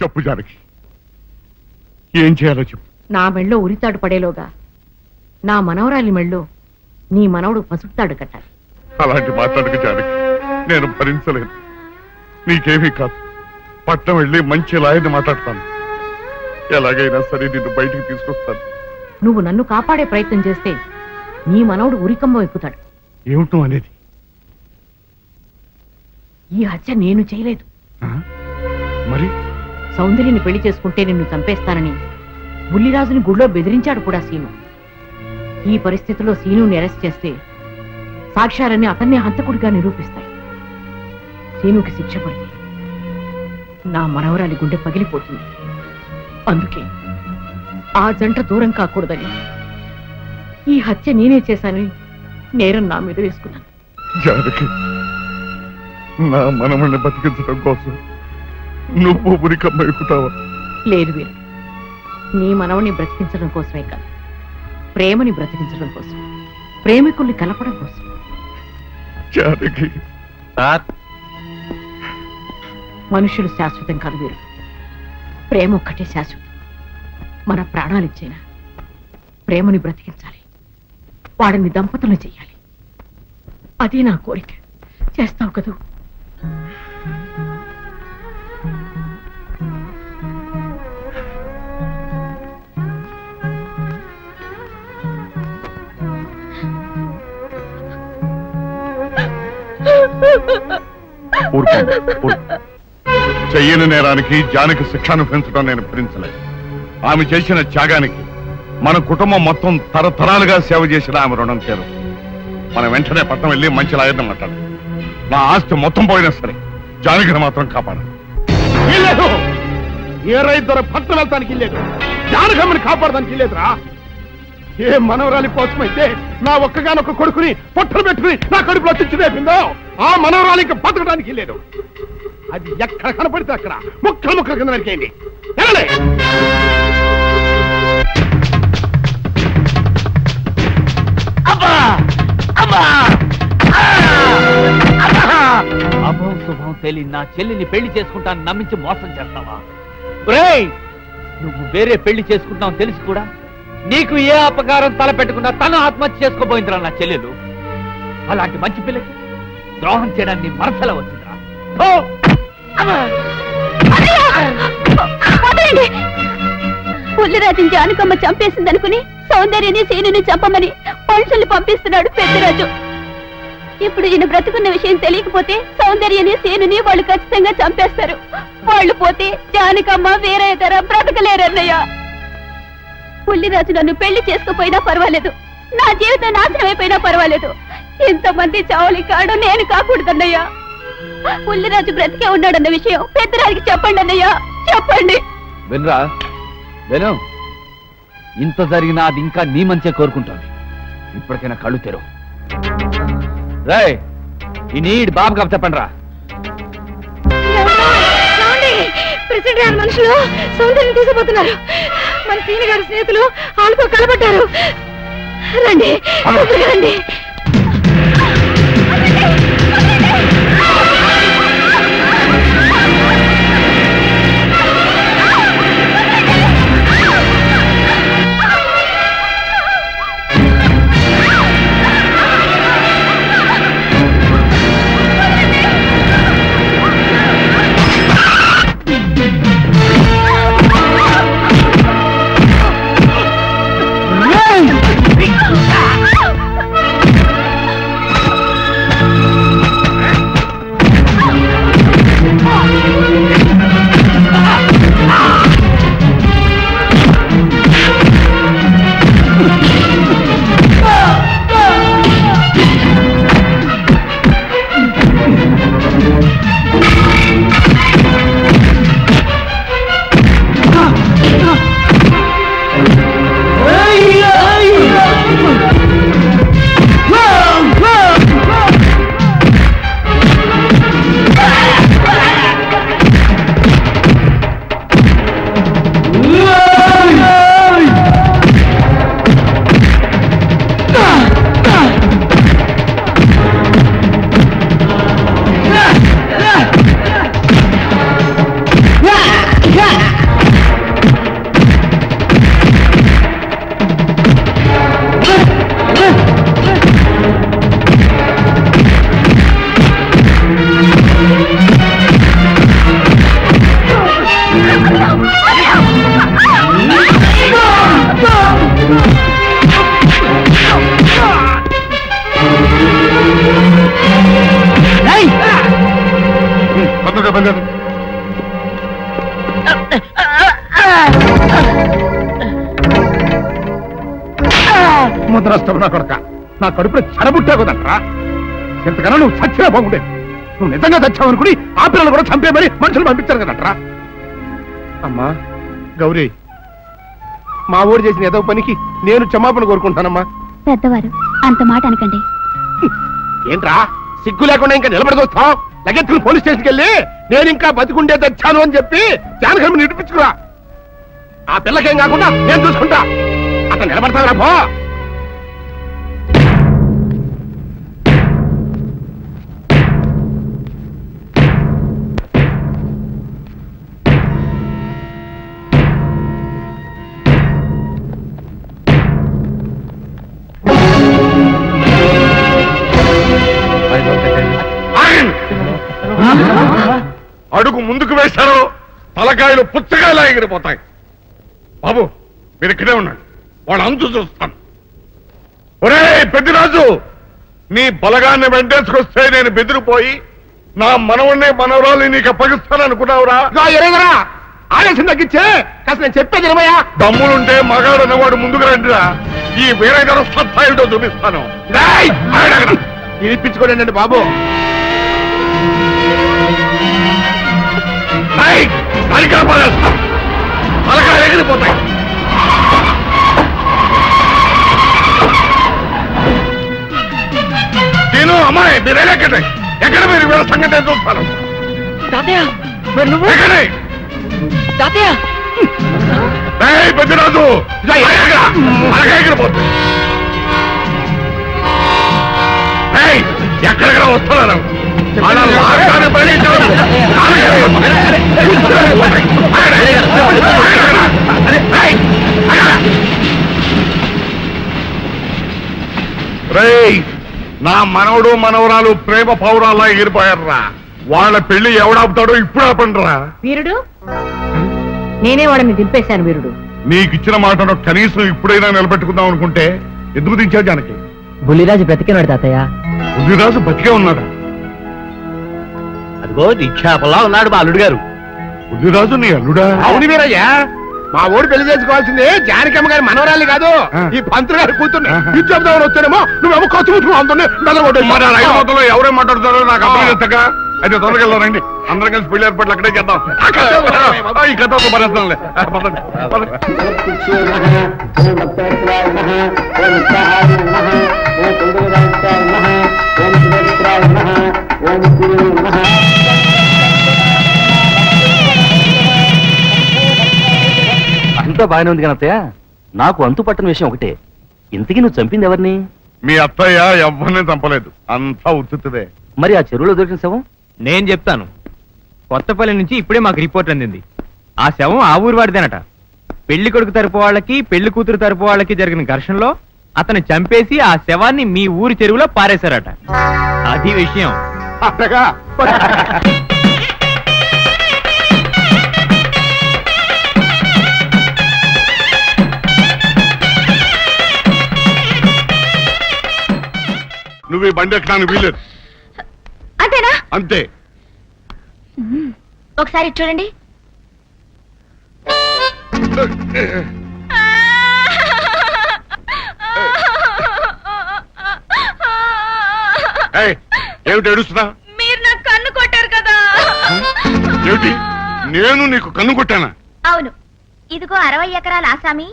చెప్పు జానకి, ఏం చేయాలో చెప్పు. నా మెళ్ళో ఉరితాడు పడేలోగా నా మనవరాలి మెళ్ళో నీ మనవడు పసుపుతాడు కట్టాలి. అలాంటి మాట్లాడక జానకి, నేను భరించలేను. నీకేమీ కాదు, పట్నం వెళ్ళి మంచి లాయర్ని మాట్లాడతాను. ఎలాగైనా సరే నిన్ను బయటికి తీసుకొస్తాను. నువ్వు నన్ను కాపాడే ప్రయత్నం చేస్తే నీ మనవడు ఉరికంబం ఎక్కుతాడు. ఏమిటో అనేది? ఈ హత్య నేను చేయలేదు. మరి సౌందర్యని పెళ్లి చేసుకుంటే నిన్ను చంపేస్తానని బుల్లిరాజుని గుళ్ళో బెదిరించాడు కూడా సీను. ఈ పరిస్థితిలో సీనుని అరెస్ట్ చేస్తే సాక్ష్యాలన్నీ అతన్నే హంతకుడిగా నిరూపిస్తాయి. సీనుకి శిక్ష పడితే నా మనవరాలి గుండె పగిలిపోతుంది. అందుకే ఆ జంట దూరం కాకూడదని ఈ హత్య నేనే చేశానని నేరం నా మీద వేసుకున్నాను. జానకి, నా మనమల్ని బతికించడం కోసం నువ్వు ఉరికమ్మ ఎక్కుతావా? లేదు వీరు, నీ మనవని బ్రతికించడం కోసమే కాదు, ప్రేమని బ్రతికించడం కోసం, ప్రేమికుల్ని కలపడం కోసం. జానకి, మనుషులు శాశ్వతం కాదు వీరు, ప్రేమ ఒక్కటే శాశ్వతం. మన ప్రాణాలిచ్చైనా ప్రేమని బ్రతికించాలి, వాడిని దంపతులు చెయ్యాలి. అదే నా కోరిక. చేస్తావు కదూ? చెయ్యని నేరానికి జానకి శిక్షను పెంచడం నేను భరించలేదు. ఆమె చేసిన త్యాగానికి మన కుటుంబం మొత్తం తరతరాలుగా సేవ చేసిన ఆమె రుణం తీరు. మనం వెంటనే పట్టణం వెళ్ళి మంచి లాయర్ని మాట్లాడాలి. నా ఆస్తి మొత్తం పోయినా సరే జానకిని మాత్రం కాపాడాలి. ఏ రైతు పట్టణం వెళ్తానికి లేదు, జానకమ్మని కాపాడడానికి లేదురా. ఏ మనవరాలి కోసమైతే నా ఒక్కగానొక్క కొడుకుని పొట్టలు పెట్టుకుని నా కడుపులో తెచ్చిదేపిందో ఆ మనవరాలి ఇంకా బతకడానికి లేదు. అది ఎక్కడ కనపడితే అక్కడ ముక్కలు ముక్కల కింద నరికేయండి. అభం శుభం తెలియ నా చెల్లిని పెళ్లి చేసుకుంటాను నమ్మించి మోసం చేస్తావా? నువ్వు వేరే పెళ్లి చేసుకుంటావు తెలిసి కూడా నీకు ఏ అపకారం తలపెట్టకుండా తను ఆత్మహత్య చేసుకోబోయిందిరా నా చెల్లెలు. అలాంటి మంచి పిల్లకి ద్రోహం చేయడానికి మనసులో వచ్చిందిరా. పుల్లిరాజుని జానకమ్మ చంపేసిందనుకుని సౌందర్యని సీనుని చంపమని మనుషుల్ని పంపిస్తున్నాడు పెద్దరాజు. ఇప్పుడు ఈయన బ్రతుకున్న విషయం తెలియకపోతే సౌందర్యని సీనుని వాళ్ళు ఖచ్చితంగా చంపేస్తారు. వాళ్ళు పోతే జానకమ్మ వేరే తర బ్రతకలేరన్నయ్య. పుల్లిరాజు నన్ను పెళ్లి చేసుకోపోయినా పర్వాలేదు, నా జీవితం నాశనం అయిపోయినా పర్వాలేదు, ఇంతమంది చావలి కాడు నేను కాకూడదన్నయ్యా. పుల్లిరాజు బ్రతికే ఉన్నాడన్న విషయం పెద్దరాజుకి చెప్పండి అన్నయ్య, చెప్పండి. వినరా విను, ఇంత జరిగినా అది ఇంకా నీ మంచిగా కోరుకుంటుంది. ఇప్పటికైనా కళ్ళు తెరువు. రేయ్, ఈ నీడ్ బాబు కబ చెప్పండి రా. ప్రెసిడెంట్ గారి మనుషులు సౌందర్యం తీసుకుపోతున్నారు. మన సీని గారి స్నేహితులు వాళ్ళతో కలబడ్డారు. రండి రండి. నష్టం నా కొడక, నా కడుపులో చెడబుట్టా కదంట్రా. ఇంతకన్నా నువ్వు చచ్చినా బాగుండేది. నువ్వు నిజంగా చచ్చావనుకుని ఆ పిల్లలు కూడా చంపేమని మనుషులు పంపించారు కదంట్రా. అమ్మా గౌరీ, మా ఊరు చేసిన ఏదో పనికి నేను క్షమాపణ కోరుకుంటానమ్మా. పెద్దవారు అంత మాట అనకండి. ఏంట్రా సిగ్గు లేకుండా ఇంకా నిలబడి చూస్తావు? లగెత్తుకుని పోలీస్ స్టేషన్కి వెళ్ళి నేను ఇంకా బతికుండే తెచ్చాను అని చెప్పి జానకమ్మ నిరూపించుకురా. ఆ పిల్లకేం కాకుండా నేను చూసుకుంటా. అతను నిలబడతావురా పో. అడుగు ముందుకు వేశారో తలకాయలు పుచ్చకాయలా ఎగిరిపోతాయి. బాబు మీరు ఇక్కడే ఉన్నాడు, వాడు అంతు చూస్తాను. ఒరే పెద్దిరాజు, నీ బలగాన్ని వెంటేసుకొస్తే నేను బెదిరిపోయి నా మనవన్నే మనవరాలు నీకు అప్పగిస్తాననుకున్నావురా? ఎరేగరా ఆవేశం తగ్గించే కాస్త నేను చెప్పేది ఏమయ్యా. దమ్ములుంటే మగాడు అన్నవాడు ముందుకు రండిరా. ఈ వీరగర సత్తాయుడో చూపిస్తాను. వినిపించుకోండి బాబు. తలకాయలు ఎగిరిపోతాయి. నేను అమ్మాయి మీరు ఎక్కడే ఎక్కడ మీరు వీళ్ళ సంగతి ఏం చూస్తాను. ఎక్కడే పెద్దరాజు ఎగిరిపోతుంది. ఎక్కడెక్కడ వస్తున్నారు రేయ్, నా మనవడు మనవరాలు ప్రేమ పౌరాలా ఎగిరిపోయారా. వాళ్ళ పెళ్లి ఎవడాపుతాడో ఇప్పుడు ఆపండిరా. వీరుడు, నేనే వాడిని దింపేశాను. వీరుడు, నీకిచ్చిన మాటను కనీసం ఇప్పుడైనా నిలబెట్టుకుందాం అనుకుంటే ఎందుకు దించావు జానకి? బుల్లిరాజు బ్రతికినాడు తాతయ్య. బుద్ధిరాజు బతికే ఉన్నాడా? అదిగో నిక్షేపంలా ఉన్నాడు మా అల్లుడు గారు. బుద్ధిరాజు నీ అల్లుడా? అవును వీరయ్యా, మా ఊరు పెళ్లి చేసుకోవాల్సింది జానకమ్మ గారి మనవరాలి కాదు, ఈ పంతులు గారి కూతుర్ని. ఇది చెప్దామని వచ్చానేమో నువ్వేమో ఖర్చు ముట్టుకుని అందుని మరి ఆ రైలు మొత్తంలో ఎవరేం మాట్లాడుతారో నాకు అర్థం చేస్తాక. అయితే తొందరగా వెళ్ళారండి, అందరం కలిసి పెళ్లి ఏర్పాట్లు అక్కడే చేద్దాం. ఈ కథ మరేస్తాంలే. అంతా బాగానే ఉంది కానీ అత్తయ్య, నాకు అంతు పట్టని విషయం ఒకటే. ఇంతకీ నువ్వు చంపింది ఎవరిని? మీ అత్తయ్య ఎవరిని చంపలేదు, అంతా ఉత్తుదే. మరి ఆ చెరువులో దొరికిన శవం? నేను చెప్తాను. కొత్తపల్లి నుంచి ఇప్పుడే మాకు రిపోర్ట్ అందింది. ఆ శవం ఆ ఊరు వాడిదేనట. పెళ్లి కొడుకు తరపు వాళ్ళకి పెళ్లి కూతురు తరపు వాళ్ళకి జరిగిన ఘర్షణలో అతను చంపేసి ఆ శవాన్ని మీ ఊరి చెరువులో పారేశారట. అది విషయం. అట్టగా నువ్వు ఈ బండి ఎక్కడానికి వీలేదు. అంతేనా? అంతే. ఒకసారి చూడండి. ఏమిటి ఏడుస్తున్నా? మీరు నాకు కన్ను కొట్టారు కదా. ఏమిటి, నేను నీకు కన్ను కొట్టానా? అవును, ఇదిగో 60 ఎకరాల ఆసామి